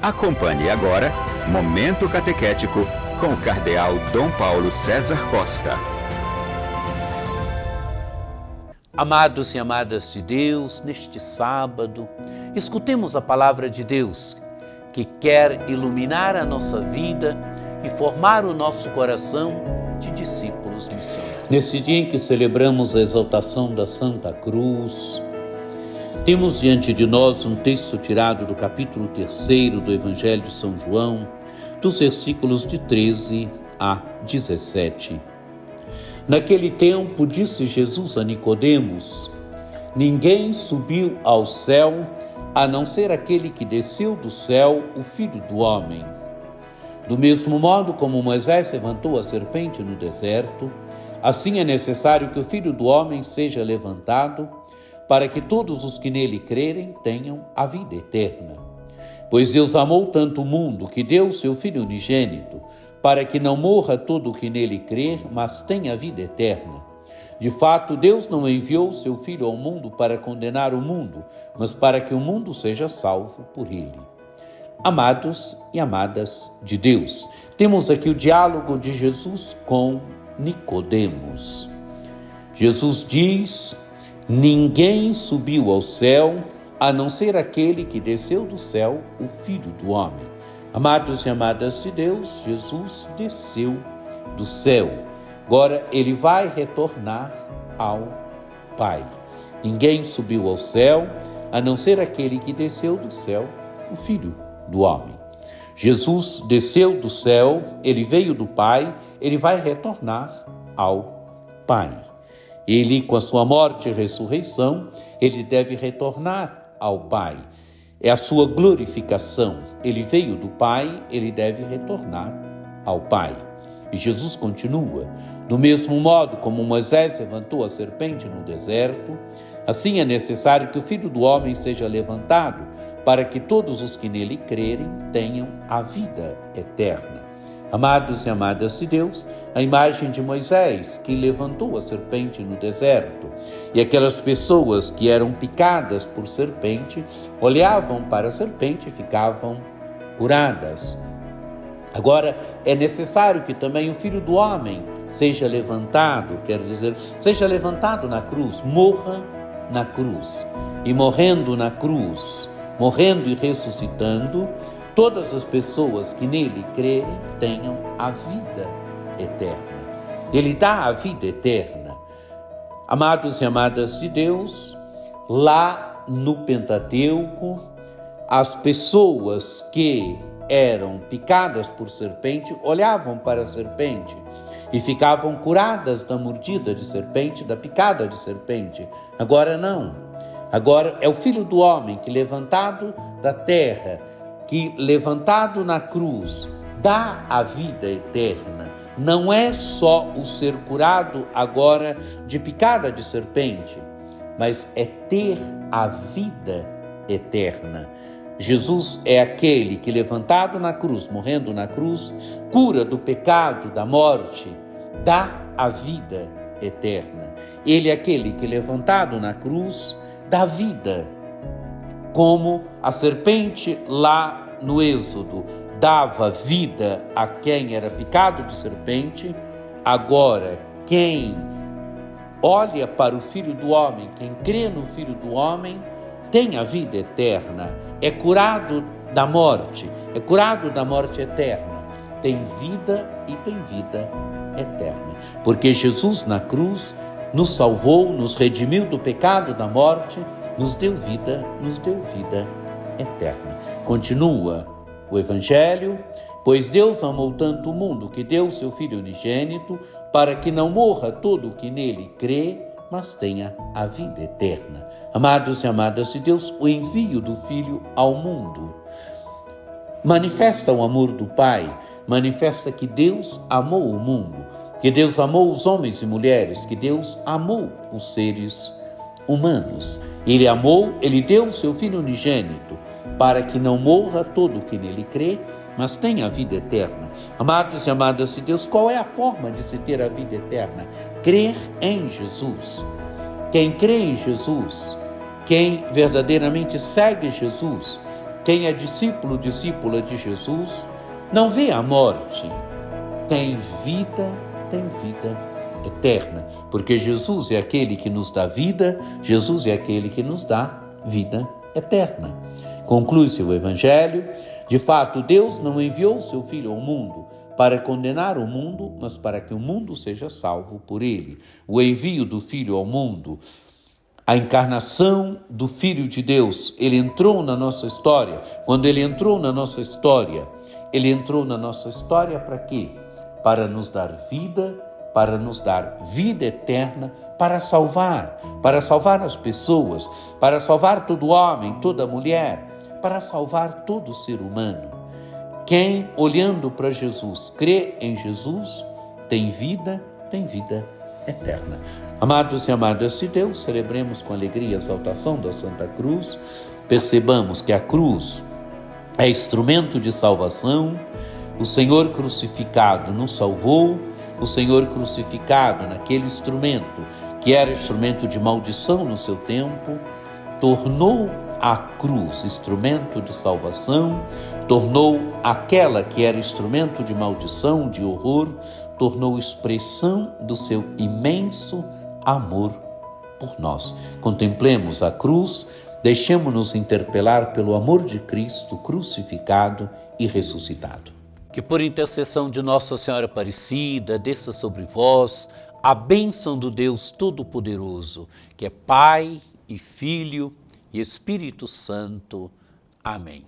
Acompanhe agora Momento Catequético com o Cardeal Dom Paulo César Costa. Amados e amadas de Deus, neste sábado, escutemos a palavra de Deus, que quer iluminar a nossa vida e formar o nosso coração de discípulos missionários. Nesse dia em que celebramos a exaltação da Santa Cruz, temos diante de nós um texto tirado do capítulo 3 do Evangelho de São João, dos versículos de 13 a 17. Naquele tempo, disse Jesus a Nicodemos: ninguém subiu ao céu, a não ser aquele que desceu do céu, o Filho do Homem. Do mesmo modo como Moisés levantou a serpente no deserto, assim é necessário que o Filho do Homem seja levantado, para que todos os que nele crerem tenham a vida eterna. Pois Deus amou tanto o mundo que deu o seu Filho unigênito, para que não morra todo o que nele crer, mas tenha a vida eterna. De fato, Deus não enviou o seu Filho ao mundo para condenar o mundo, mas para que o mundo seja salvo por ele. Amados e amadas de Deus, temos aqui o diálogo de Jesus com Nicodemos. Jesus diz: ninguém subiu ao céu, a não ser aquele que desceu do céu, o Filho do Homem. Amados e amadas de Deus, Jesus desceu do céu. Agora ele vai retornar ao Pai. Ninguém subiu ao céu, a não ser aquele que desceu do céu, o Filho do Homem. Jesus desceu do céu, ele veio do Pai, ele vai retornar ao Pai. Ele, com a sua morte e ressurreição, ele deve retornar ao Pai. É a sua glorificação. Ele veio do Pai, ele deve retornar ao Pai. E Jesus continua: do mesmo modo como Moisés levantou a serpente no deserto, assim é necessário que o Filho do Homem seja levantado, para que todos os que nele crerem tenham a vida eterna. Amados e amadas de Deus, a imagem de Moisés, que levantou a serpente no deserto, e aquelas pessoas que eram picadas por serpente, olhavam para a serpente e ficavam curadas. Agora, é necessário que também o Filho do Homem seja levantado, quer dizer, seja levantado na cruz, morra na cruz. E morrendo na cruz, morrendo e ressuscitando, todas as pessoas que nele crerem tenham a vida eterna. Ele dá a vida eterna. Amados e amadas de Deus, lá no Pentateuco, as pessoas que eram picadas por serpente olhavam para a serpente e ficavam curadas da mordida de serpente, da picada de serpente. Agora não. Agora é o Filho do Homem que, levantado da terra, que levantado na cruz, dá a vida eterna. Não é só o ser curado agora de picada de serpente, mas é ter a vida eterna. Jesus é aquele que, levantado na cruz, morrendo na cruz, cura do pecado, da morte, dá a vida eterna. Ele é aquele que, levantado na cruz, dá vida. Como a serpente lá no Êxodo dava vida a quem era picado de serpente, agora quem olha para o Filho do Homem, quem crê no Filho do Homem, tem a vida eterna, é curado da morte eterna, tem vida e tem vida eterna. Porque Jesus na cruz nos salvou, nos redimiu do pecado, da morte, nos deu vida eterna. Continua o Evangelho: pois Deus amou tanto o mundo que deu o seu Filho unigênito, para que não morra todo o que nele crê, mas tenha a vida eterna. Amados e amadas de Deus, o envio do Filho ao mundo manifesta o amor do Pai, manifesta que Deus amou o mundo, que Deus amou os homens e mulheres, que Deus amou os seres humanos. Ele amou, ele deu o seu Filho unigênito, para que não morra todo o que nele crê, mas tenha a vida eterna. Amados e amadas de Deus, qual é a forma de se ter a vida eterna? Crer em Jesus. Quem crê em Jesus, quem verdadeiramente segue Jesus, quem é discípulo, discípula de Jesus, não vê a morte, tem vida eterna, porque Jesus é aquele que nos dá vida, Jesus é aquele que nos dá vida eterna. Conclui-se o Evangelho: de fato, Deus não enviou o seu Filho ao mundo para condenar o mundo, mas para que o mundo seja salvo por ele. O envio do Filho ao mundo, a encarnação do Filho de Deus, ele entrou na nossa história. Quando ele entrou na nossa história, para quê? Para nos dar vida eterna, para salvar as pessoas, para salvar todo homem, toda mulher, para salvar todo ser humano. Quem, olhando para Jesus, crê em Jesus, tem vida eterna. Amados e amadas de Deus, celebremos com alegria a exaltação da Santa Cruz. Percebamos que a cruz é instrumento de salvação. O Senhor crucificado nos salvou. O Senhor crucificado, naquele instrumento que era instrumento de maldição no seu tempo, tornou a cruz instrumento de salvação, tornou aquela que era instrumento de maldição, de horror, tornou expressão do seu imenso amor por nós. Contemplemos a cruz, deixemo-nos interpelar pelo amor de Cristo crucificado e ressuscitado. Que por intercessão de Nossa Senhora Aparecida, desça sobre vós a bênção do Deus Todo-Poderoso, que é Pai e Filho e Espírito Santo. Amém.